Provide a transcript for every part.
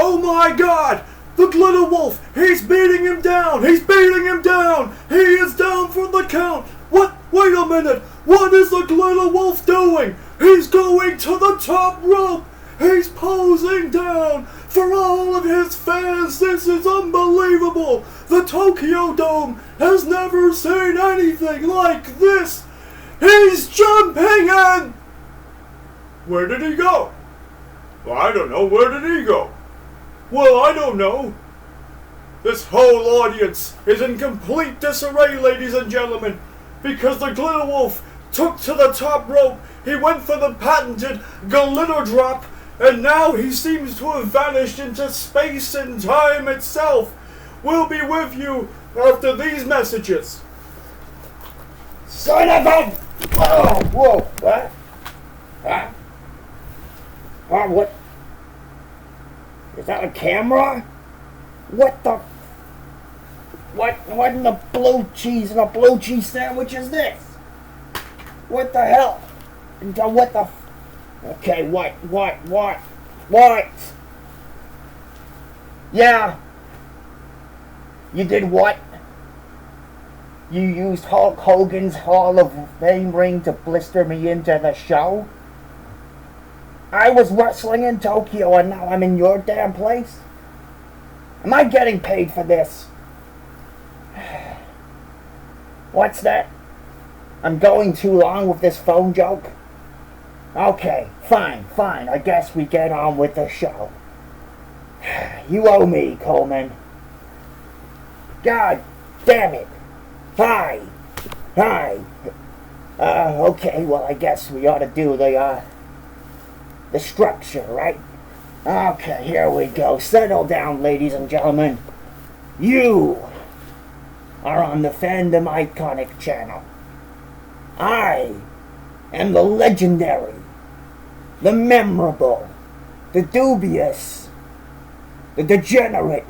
Oh my God! The Glitter Wolf! He's beating him down! He's beating him down! He is down for the count! What? Wait a minute! What is the Glitter Wolf doing? He's going to the top rope! He's posing down for all of his fans! This is unbelievable! The Tokyo Dome has never seen anything like this! He's jumping and... Where did he go? Well, I don't know. Where did he go? Well, I don't know. This whole audience is in complete disarray, ladies and gentlemen, because the Glitter Wolf took to the top rope. He went for the patented glitter drop, and now he seems to have vanished into space and time itself. We'll be with you after these messages. Son of a... Oh, whoa, what? Huh? Oh, what? Is that a camera? What the... What in the blue cheese and a blue cheese sandwich is this? What the hell? What the... Okay, what? Yeah. You did what? You used Hulk Hogan's Hall of Fame ring to blister me into the show? I was wrestling in Tokyo and now I'm in your damn place? Am I getting paid for this? What's that? I'm going too long with this phone joke? Okay, fine. I guess we get on with the show. You owe me, Coleman. God damn it. Hi. Okay, well, I guess we ought to do the structure, right? Okay, here we go. Settle down, ladies and gentlemen. You are on the Fandom Iconic channel. I am the legendary, the memorable, the dubious, the degenerate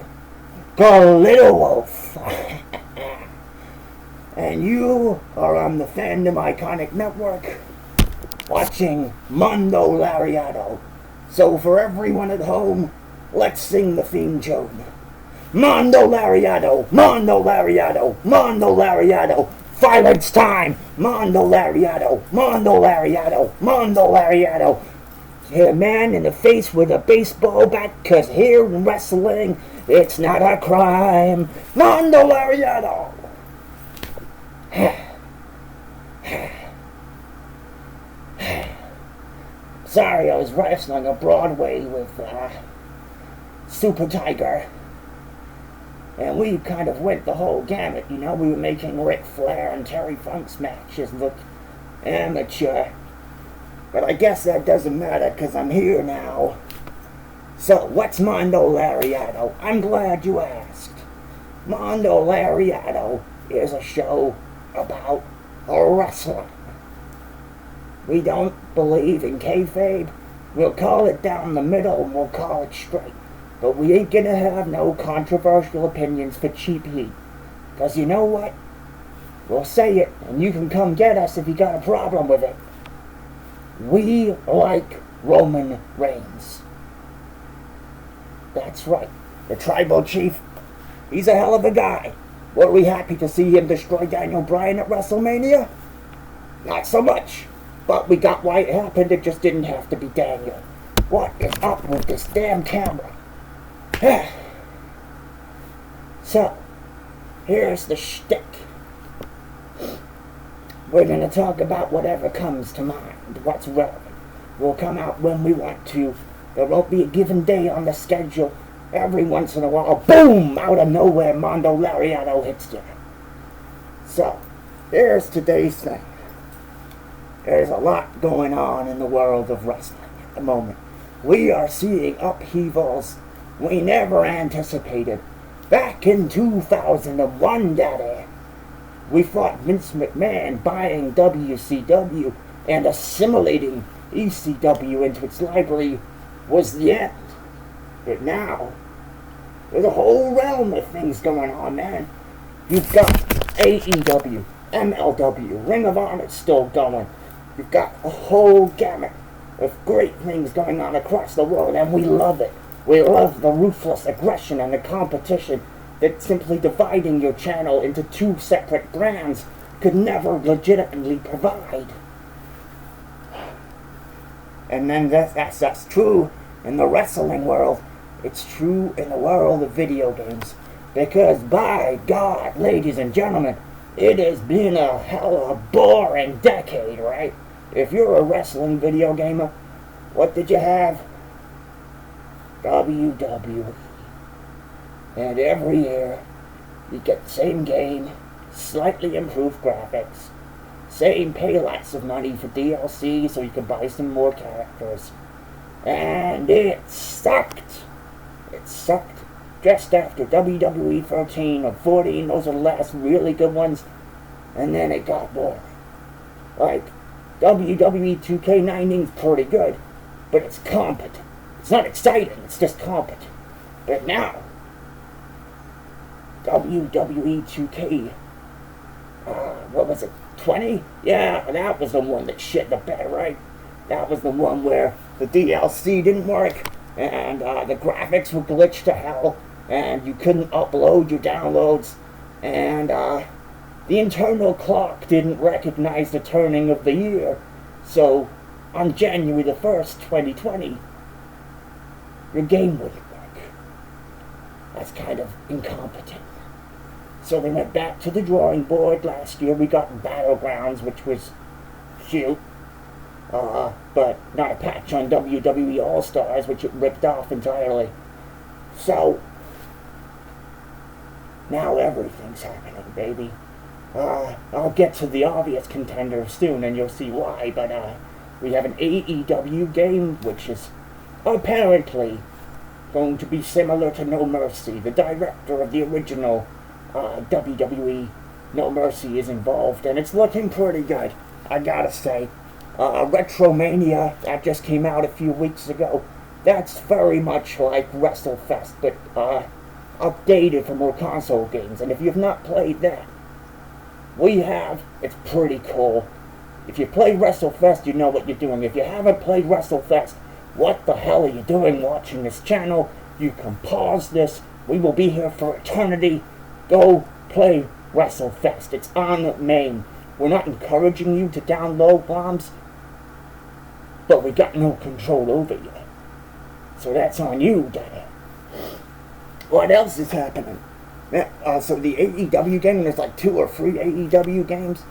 Glitter Wolf. And you are on the Fandom Iconic Network watching Mondo Lariato. So for everyone at home, let's sing the theme tune. Mondo Lariato, Mondo Lariato, Mondo Lariato. Violence time! Mondo Lariato, Mondo Lariato, Mondo Lariato. Hit a man in the face with a baseball bat, 'cause here in wrestling, it's not a crime. Mondo Lariato! Sorry, I was wrestling on Broadway with Super Tiger. And we kind of went the whole gamut, you know. We were making Ric Flair and Terry Funk's matches look amateur. But I guess that doesn't matter, 'cause I'm here now. So, what's Mondo Lariato? I'm glad you asked. Mondo Lariato is a show about wrestling. We don't believe in kayfabe. We'll call it down the middle and we'll call it straight. But we ain't gonna have no controversial opinions for cheap heat. 'Cause you know what? We'll say it, and you can come get us if you got a problem with it. We like Roman Reigns. That's right. The tribal chief, he's a hell of a guy. Were we happy to see him destroy Daniel Bryan at WrestleMania? Not so much. But we got why it happened. It just didn't have to be Daniel. What is up with this damn camera? So, here's the shtick. We're going to talk about whatever comes to mind, what's relevant. We'll come out when we want to. There won't be a given day on the schedule. Every once in a while, boom, out of nowhere, Mondo Lariato hits you. So, here's today's thing. There's a lot going on in the world of wrestling at the moment. We are seeing upheavals we never anticipated. Back in 2001, Daddy, we thought Vince McMahon buying WCW and assimilating ECW into its library was the end. But now, there's a whole realm of things going on, man. You've got AEW, MLW, Ring of Honor's still going. You've got a whole gamut of great things going on across the world, and we love it. We love the ruthless aggression and the competition that simply dividing your channel into two separate brands could never legitimately provide. And then that's true in the wrestling world. It's true in the world of video games. Because by God, ladies and gentlemen, it has been a hell of a boring decade, right? If you're a wrestling video gamer, what did you have? WWE. And every year, you get the same game, slightly improved graphics, same pay lots of money for DLC so you can buy some more characters. And it sucked. It sucked just after WWE 13 or 14. Those are the last really good ones. And then it got boring. Like, WWE 2K19 is pretty good, but it's competent. It's not exciting, it's just competent. But now, WWE 2K, what was it, 20? Yeah, that was the one that shit the bed, right? That was the one where the DLC didn't work, and the graphics were glitched to hell, and you couldn't upload your downloads, and the internal clock didn't recognize the turning of the year. So, on January the 1st, 2020, your game wouldn't work. That's kind of incompetent. So they went back to the drawing board. Last year we got Battlegrounds, which was cute, but not a patch on WWE All-Stars, which it ripped off entirely. So, now everything's happening, baby. I'll get to the obvious contenders soon, and you'll see why, but we have an AEW game, which is apparently going to be similar to No Mercy. The director of the original WWE No Mercy is involved, and it's looking pretty good, I gotta say. Retromania, that just came out a few weeks ago. That's very much like WrestleFest, but updated for more console games, and if you've not played that, it's pretty cool. If you play WrestleFest, you know what you're doing. If you haven't played WrestleFest, what the hell are you doing watching this channel? You can pause this. We will be here for eternity. Go play WrestleFest. It's on main. We're not encouraging you to download bombs, but we got no control over you. So that's on you, Daddy. What else is happening? So the AEW game, there's like 2 or 3 AEW games.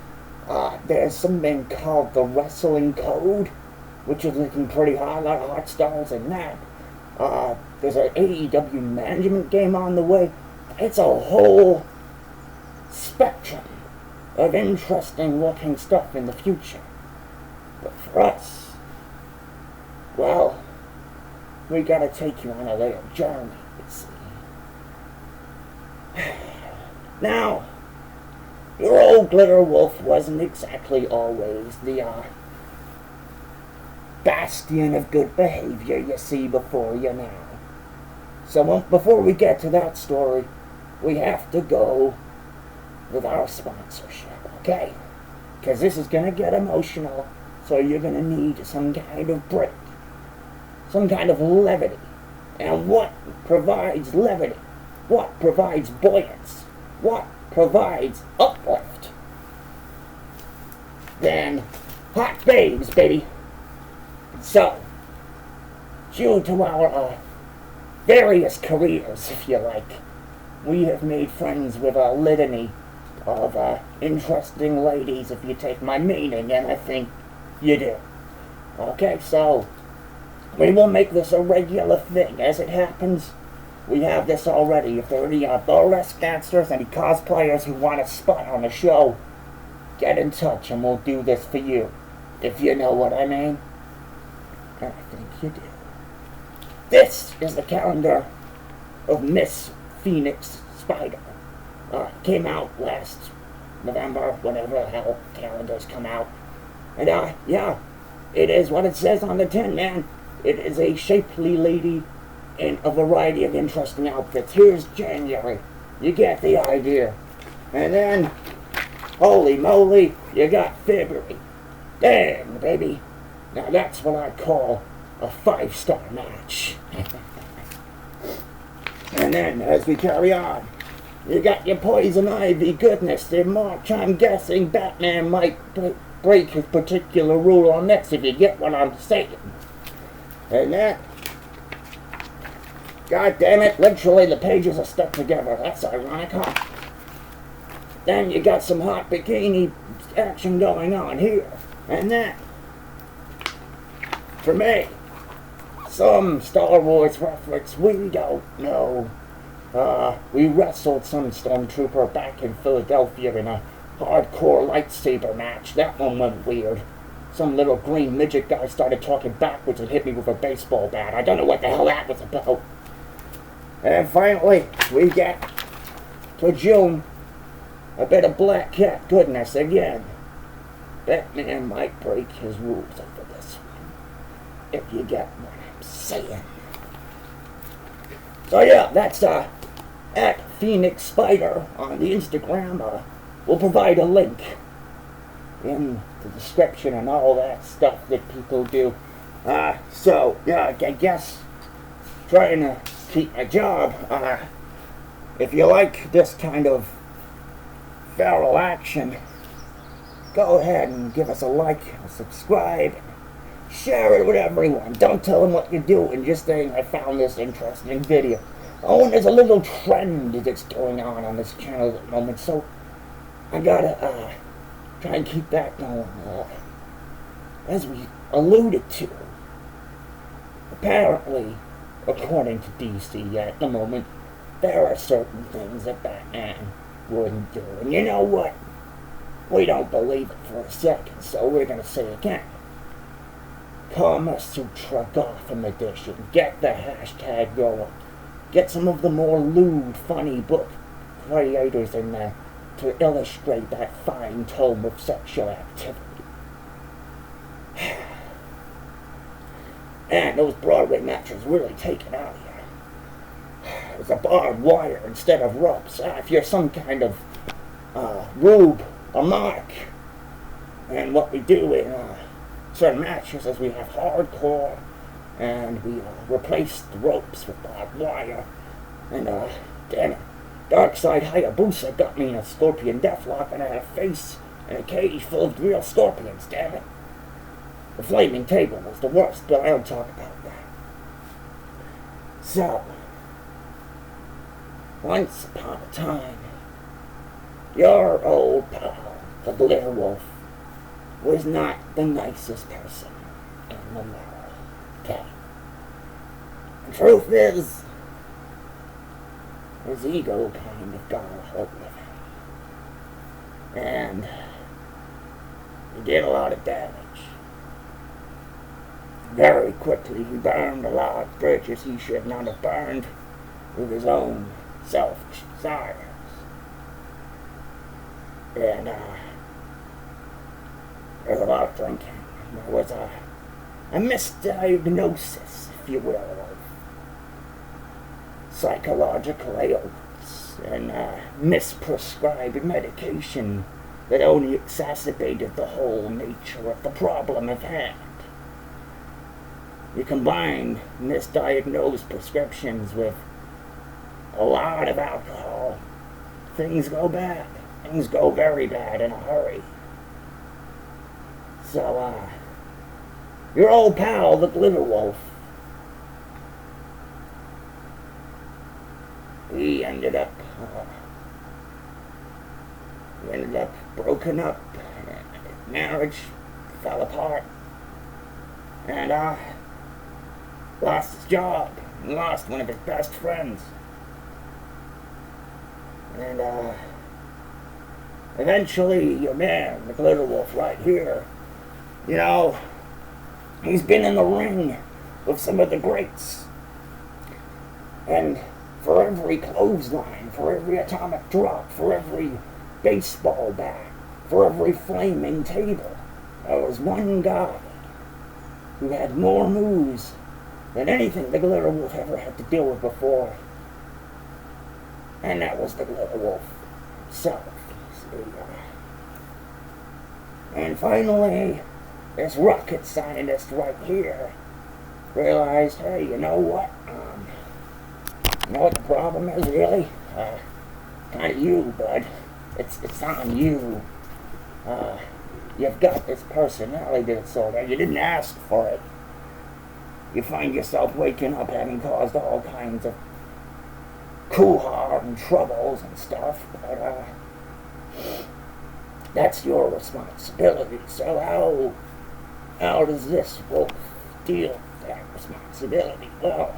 There's something called the Wrestling Code, which is looking pretty hot, a lot of hot stars in that. There's an AEW management game on the way. It's a whole spectrum of interesting looking stuff in the future. But for us, well, we gotta take you on a little journey, you see. Now, your old Glitter Wolf wasn't exactly always the bastion of good behavior you see before you now. So before we get to that story, we have to go with our sponsorship, okay? Because this is going to get emotional, so you're going to need some kind of break, some kind of levity. And what provides levity? What provides buoyance? What provides uplift? Then, hot babes, baby. So, due to our various careers, if you like, we have made friends with a litany of interesting ladies, if you take my meaning, and I think you do. Okay, so, we will make this a regular thing. As it happens, we have this already. If there are any burlesque dancers, any cosplayers who want a spot on the show, get in touch and we'll do this for you. If you know what I mean. And I think you do. This is the calendar of Miss Phoenix Spider. Came out last November, whenever the hell calendars come out. And yeah, it is what it says on the tin, man. It is a shapely lady in a variety of interesting outfits. Here's January. You get the idea. And then, holy moly, you got February. Damn, baby. Now that's what I call a 5-star match. And then, as we carry on, you got your Poison Ivy goodness in March. I'm guessing Batman might break his particular rule on this, if you get what I'm saying. And then, God damn it, literally the pages are stuck together. That's ironic, huh? Then you got some hot bikini action going on here. And then, for me, some Star Wars reference, we don't know. We wrestled some stormtrooper back in Philadelphia in a hardcore lightsaber match. That one went weird. Some little green midget guy started talking backwards and hit me with a baseball bat. I don't know what the hell that was about. And finally, we get to June. A bit of Black Cat goodness again. Batman might break his rules over this one, if you get what I'm saying. So yeah, that's at Phoenix Spider on the Instagram. We'll provide a link in the description and all that stuff that people do. So yeah, I guess trying to keep my job. If you like this kind of feral action, go ahead and give us a like, a subscribe, share it with everyone. Don't tell them what you're doing, just saying I found this interesting video. Oh, and there's a little trend that's going on this channel at the moment, so I gotta try and keep that going. As we alluded to, apparently, according to DC at the moment, there are certain things that Batman wouldn't do. And you know what? We don't believe it for a second, so we're gonna say it again. Kama Sutra Gotham Edition. Get the hashtag going. Get some of the more lewd, funny book creators in there to illustrate that fine tome of sexual activity. And those Broadway matches really taken out here. It's a barbed wire instead of ropes. If you're some kind of rube, a mark, and what we do in certain matches is we have hardcore, and we replace the ropes with barbed wire. And damn it, Darkseid Hayabusa got me in a scorpion deathlock, and I had a face in a cage full of real scorpions. Damn it. The flaming table was the worst, but I don't talk about that. So, once upon a time, your old pal, the Glitter Wolf, was not the nicest person in the world. Okay? The truth is, his ego kind of got a hold of him. And he did a lot of damage. Very quickly, he burned a lot of bridges he should not have burned with his own selfish desires. And there was a lot of drinking. There was a misdiagnosis, if you will, of psychological ailments and misprescribed medication that only exacerbated the whole nature of the problem at hand. You combine misdiagnosed prescriptions with a lot of alcohol, things go bad. Things go very bad in a hurry. So, your old pal, the Glitter Wolf, he ended up broken up. Marriage fell apart. And, lost his job. And lost one of his best friends. And, eventually, your man, the Glitter Wolf, right here, you know, he's been in the ring with some of the greats. And for every clothesline, for every atomic drop, for every baseball bat, for every flaming table, there was one guy who had more moves than anything the Glitter Wolf ever had to deal with before. And that was the Glitter Wolf himself. And finally, this rocket scientist right here realized, hey, you know what? You know what the problem is, really? Kind of you, bud. It's on you. You've got this personality disorder. You didn't ask for it. You find yourself waking up having caused all kinds of hoo-ha and troubles and stuff, but that's your responsibility. So how does this wolf deal with that responsibility? Well,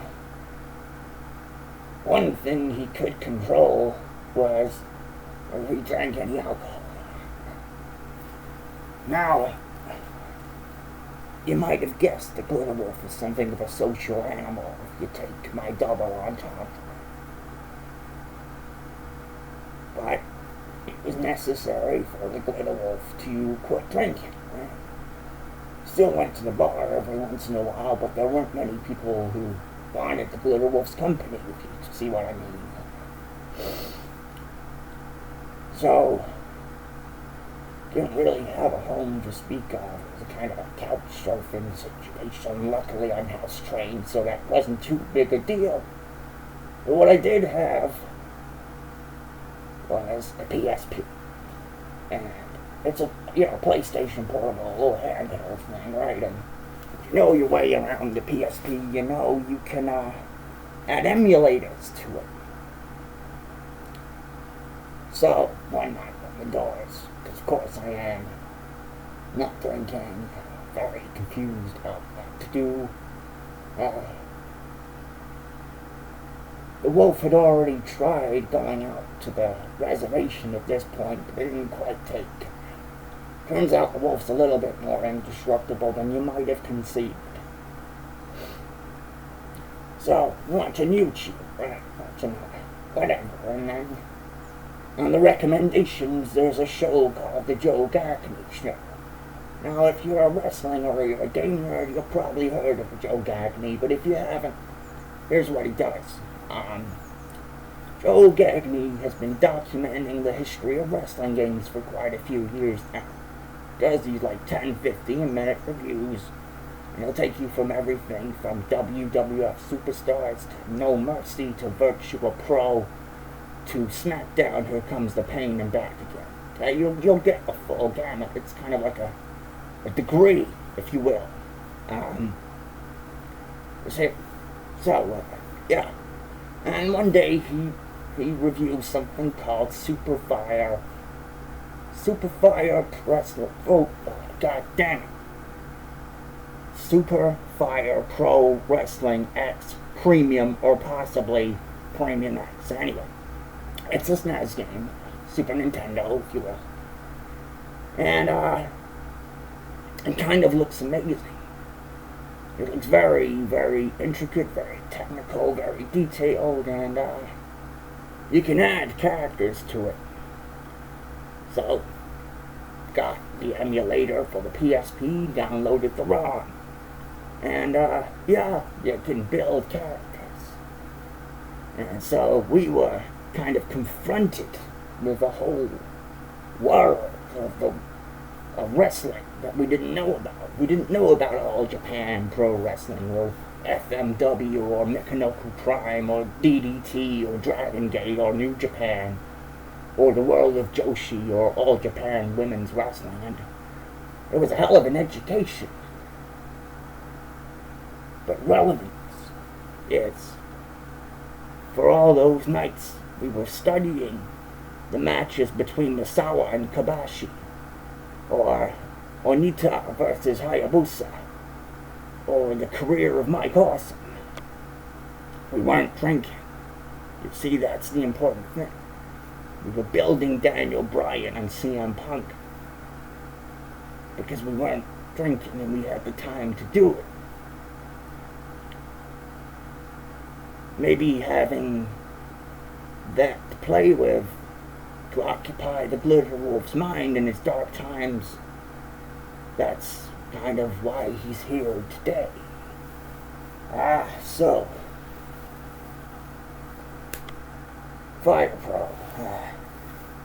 one thing he could control was if he drank any alcohol. Now, you might have guessed the glitter wolf is something of a social animal if you take my double on top. But it was necessary for the glitter wolf to quit drinking. Still went to the bar every once in a while, but there weren't many people who wanted the glitter wolf's company, if you see what I mean. So, didn't really have a home to speak of. It was a kind of a couch surfing situation. Luckily, I'm house trained, so that wasn't too big a deal. But what I did have was a PSP. And it's a, PlayStation portable, little handheld thing, right? And if you know your way around the PSP, you can add emulators to it. So, one night on the doors, because of course I am not drinking, very confused about what to do. The wolf had already tried going out to the reservation at this point, but it didn't quite take. Turns out the wolf's a little bit more indestructible than you might have conceived. So, watching YouTube, right? Watching whatever, and then on the recommendations, there's a show called The Joe Gagne Show. Now, if you're a wrestling or you're a gamer, you've probably heard of Joe Gagne, but if you haven't, here's what he does. Joe Gagne has been documenting the history of wrestling games for quite a few years now. Does these like 10, 15-minute reviews, and he'll take you from everything from WWF Superstars to No Mercy to Virtua Pro to SmackDown, Here Comes the Pain, and back again. Okay, you'll get the full gamut. It's kind of like a degree, if you will. Yeah. And one day he reviewed something called Superfire Wrestling. Oh, god damn it. Superfire Pro Wrestling X Premium, or possibly Premium X. Anyway, it's a SNES game, Super Nintendo, if you will. And it kind of looks amazing. It looks very, very intricate, very technical, very detailed, and you can add characters to it. So, got the emulator for the PSP, downloaded the ROM, and you can build characters. And so we were kind of confronted with a whole world of wrestling that we didn't know about. We didn't know about All Japan Pro Wrestling, or FMW, or Michinoku Prime, or DDT, or Dragon Gate, or New Japan, or the world of Joshi, or All Japan Women's Wrestling. And it was a hell of an education. But relevance is, for all those nights we were studying the matches between Misawa and Kobashi, or Onita versus Hayabusa, or the career of Mike Awesome. We weren't drinking. You see, that's the important thing. We were building Daniel Bryan and CM Punk because we weren't drinking and we had the time to do it. Maybe having that to play with, to occupy the Glitter Wolf's mind in his dark times, that's kind of why he's here today. So Fire Pro.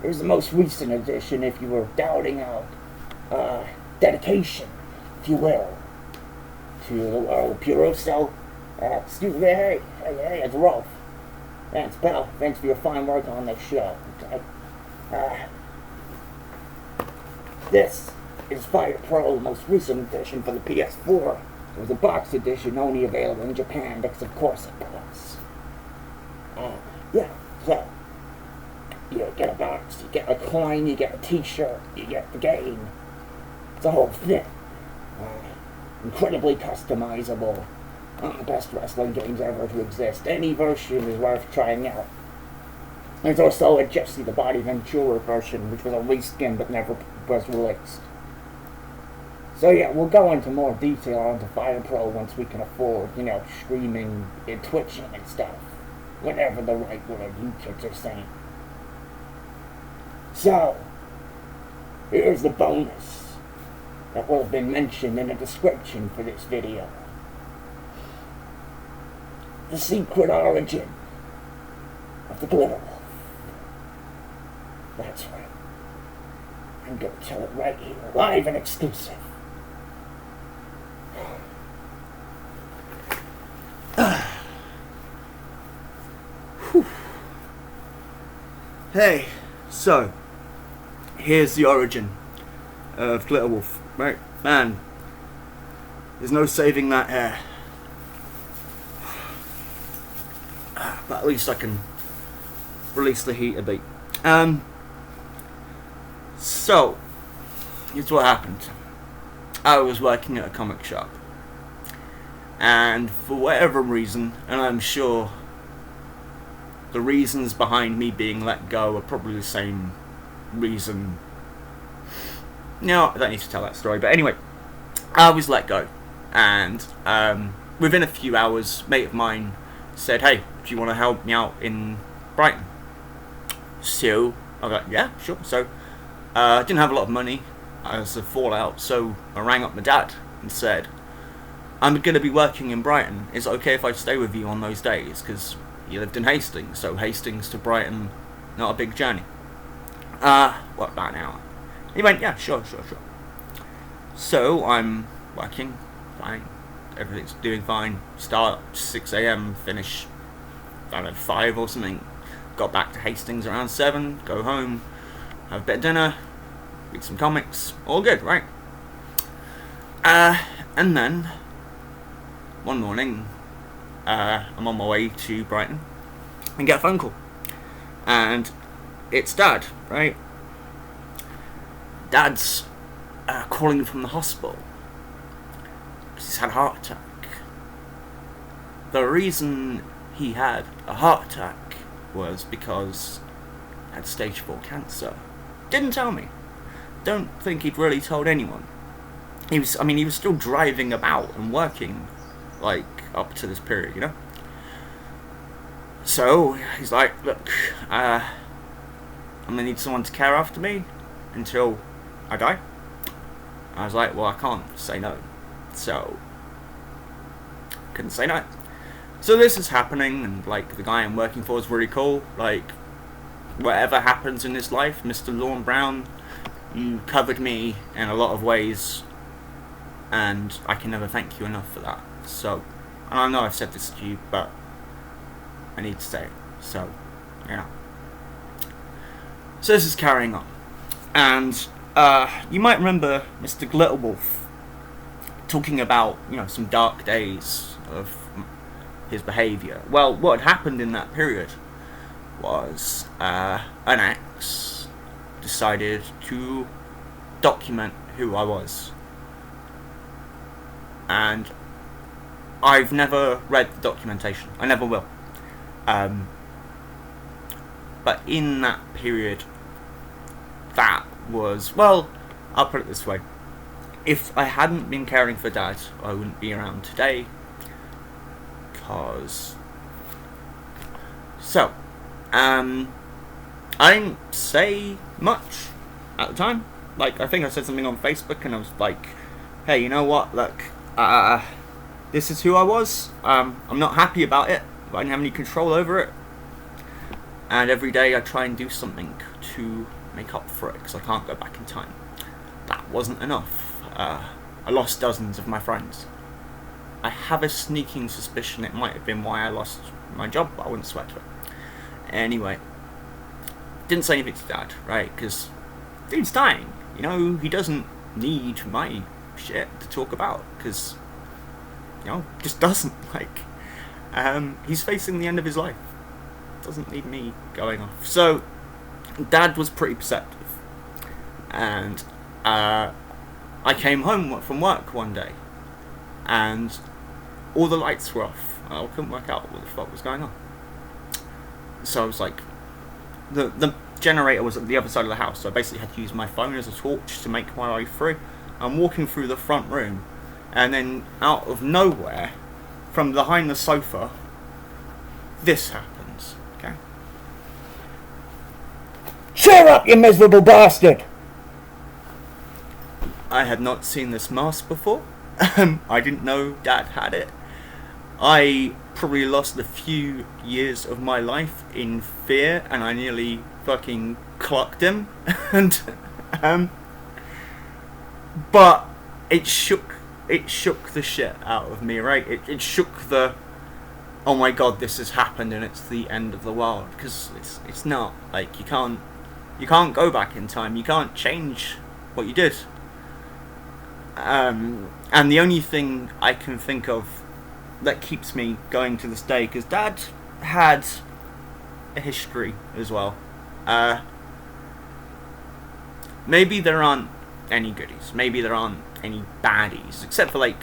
Here's the most recent edition if you were doubting out dedication, if you will, to the world of Puro. So, excuse me, hey, it's Rolf. Thanks, pal. Thanks for your fine work on this show. Okay? This is Fire Pro, most recent edition for the PS4. It was a box edition only available in Japan, because of course it was. Yeah, so you get a box, you get a coin, you get a t-shirt, you get the game. It's a whole thing. Incredibly customizable. One of the best wrestling games ever to exist. Any version is worth trying out. There's also a Jesse the Body Ventura version, which was a reskin but never was released. So yeah, we'll go into more detail onto Fire Pro once we can afford, streaming and twitching and stuff. Whatever the right word you kids are saying. So, here's the bonus that will have been mentioned in the description for this video. The secret origin of the Glitter Wolf. That's right. I'm going to tell it right here, live and exclusive. Hey, so, here's the origin of Glitter Wolf, right? Man, there's no saving that hair. But at least I can release the heat a bit. So, here's what happened. I was working at a comic shop. And for whatever reason, and I'm sure the reasons behind me being let go are probably the same reason. No, I don't need to tell that story. But anyway, I was let go. And within a few hours, a mate of mine said, hey, do you want to help me out in Brighton? So, I was like, yeah, sure. So, I didn't have a lot of money as a fallout. So, I rang up my dad and said, I'm going to be working in Brighton. Is it okay if I stay with you on those days? Because you lived in Hastings, so Hastings to Brighton, not a big journey. What, about an hour? He went, yeah, sure. So, I'm working, fine, everything's doing fine, start 6 AM, finish, I don't know, 5 or something, got back to Hastings around 7, go home, have a bit of dinner, read some comics, all good, right? And then, one morning, I'm on my way to Brighton and get a phone call. And it's Dad, right? Dad's calling from the hospital because he's had a heart attack. The reason he had a heart attack was because he had stage 4 cancer. Didn't tell me. Don't think he'd really told anyone. He was still driving about and working, like, up to this period, So, he's like, look, I'm gonna need someone to care after me until I die. I was like, well, I can't say no. So, couldn't say no. So this is happening, and, like, the guy I'm working for is really cool. Like, whatever happens in this life, Mr. Lorne Brown, you covered me in a lot of ways, and I can never thank you enough for that. So, and I know I've said this to you, but I need to say it. So, So this is carrying on. And you might remember Mr. Glitterwolf talking about, some dark days of his behaviour. Well, what had happened in that period was an ex decided to document who I was. And I've never read the documentation. I never will. But in that period, that was, well, I'll put it this way. If I hadn't been caring for Dad, I wouldn't be around today. So, I didn't say much at the time. Like, I think I said something on Facebook and I was like, hey, you know what, look, this is who I was. I'm not happy about it, but I didn't have any control over it. And every day I try and do something to make up for it, because I can't go back in time. That wasn't enough. I lost dozens of my friends. I have a sneaking suspicion it might have been why I lost my job, but I wouldn't swear to it. Anyway, didn't say anything to Dad, right? Because dude's dying. You know, he doesn't need my shit to talk about, because, you know, just doesn't. Like, he's facing the end of his life. Doesn't need me going off. So, Dad was pretty perceptive. And I came home from work one day, and all the lights were off. I couldn't work out what the fuck was going on. So I was like, the generator was at the other side of the house, so I basically had to use my phone as a torch to make my way through. I'm walking through the front room, and then out of nowhere, from behind the sofa, this happens. Okay. Cheer up, you miserable bastard! I had not seen this mask before. I didn't know Dad had it. I probably lost a few years of my life in fear, and I nearly fucking clocked him. And but it shook the shit out of me, right? It shook the, oh my god, this has happened and it's the end of the world, because it's not. Like, you can't go back in time. You can't change what you did. And the only thing I can think of that keeps me going to this day, because Dad had a history as well. Maybe there aren't any goodies. Maybe there aren't any baddies, except for, like,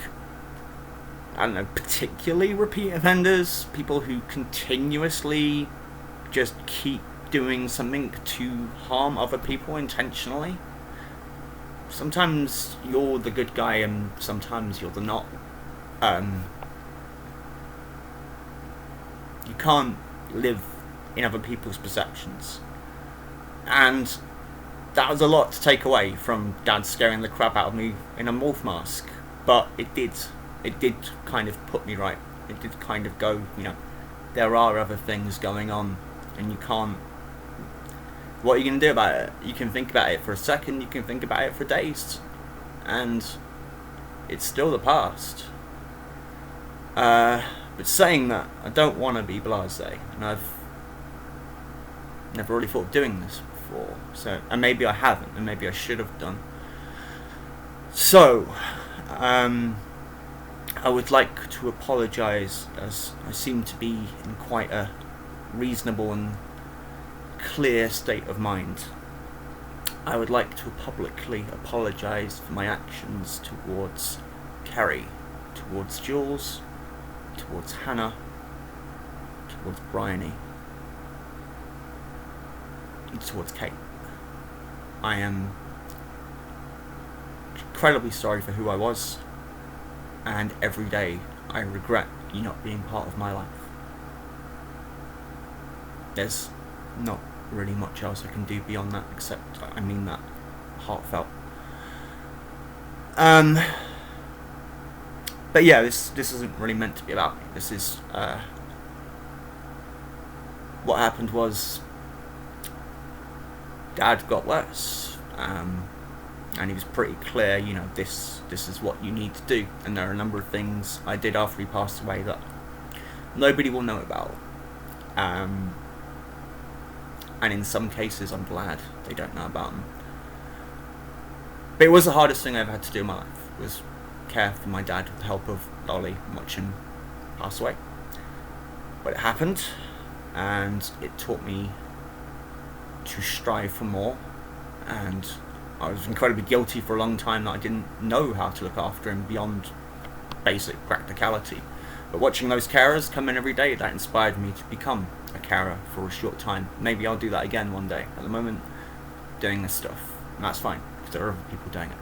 I don't know, particularly repeat offenders, people who continuously just keep doing something to harm other people intentionally. Sometimes you're the good guy and sometimes you're the not. You can't live in other people's perceptions. And that was a lot to take away from Dad scaring the crap out of me in a morph mask. But it did kind of put me right. It did kind of go, you know, there are other things going on and you can't. What are you going to do about it? You can think about it for a second, you can think about it for days, and it's still the past. But saying that, I don't want to be blasé, and I've never really thought of doing this before, and maybe I haven't, and maybe I should have done. So, I would like to apologise, as I seem to be in quite a reasonable and clear state of mind. I would like to publicly apologise for my actions towards Kerry, towards Jules, towards Hannah, towards Bryony, and towards Kate. I am incredibly sorry for who I was, and every day I regret you not being part of my life. There's not really much else I can do beyond that, except I mean that heartfelt. But yeah, this isn't really meant to be about me. This is what happened was Dad got worse, and he was pretty clear, you know, this is what you need to do, and there are a number of things I did after he passed away that nobody will know about. And in some cases, I'm glad they don't know about them. But it was the hardest thing I ever had to do in my life, was care for my dad with the help of Lolly and watch him pass away. But it happened, and it taught me to strive for more, and I was incredibly guilty for a long time that I didn't know how to look after him beyond basic practicality. But watching those carers come in every day, that inspired me to become a carer for a short time. Maybe I'll do that again one day. At the moment, doing this stuff, and that's fine, because there are other people doing it.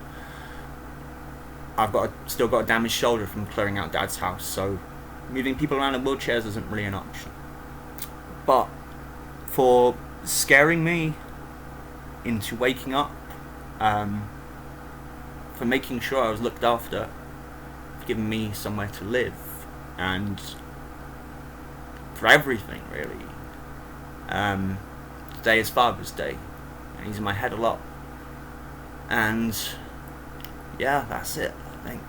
I've still got a damaged shoulder from clearing out Dad's house, so moving people around in wheelchairs isn't really an option. But for scaring me into waking up, for making sure I was looked after, for giving me somewhere to live, and for everything, really. Today is Father's Day, and he's in my head a lot. And yeah, that's it, I think.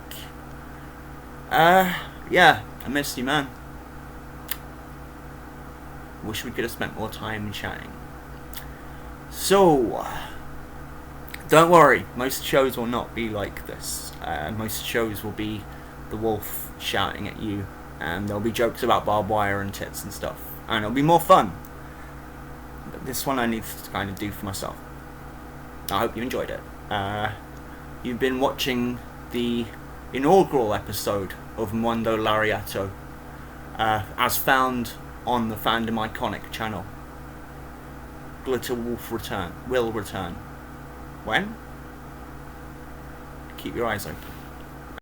Yeah, I missed you, man. Wish we could have spent more time chatting. So, don't worry, most shows will not be like this. Most shows will be the wolf shouting at you, and there'll be jokes about barbed wire and tits and stuff, and it'll be more fun. But this one I need to kind of do for myself. I hope you enjoyed it. You've been watching the inaugural episode of Mondo Lariato, as found on the Fandom Iconic channel. Glitter Wolf will return. When? Keep your eyes open.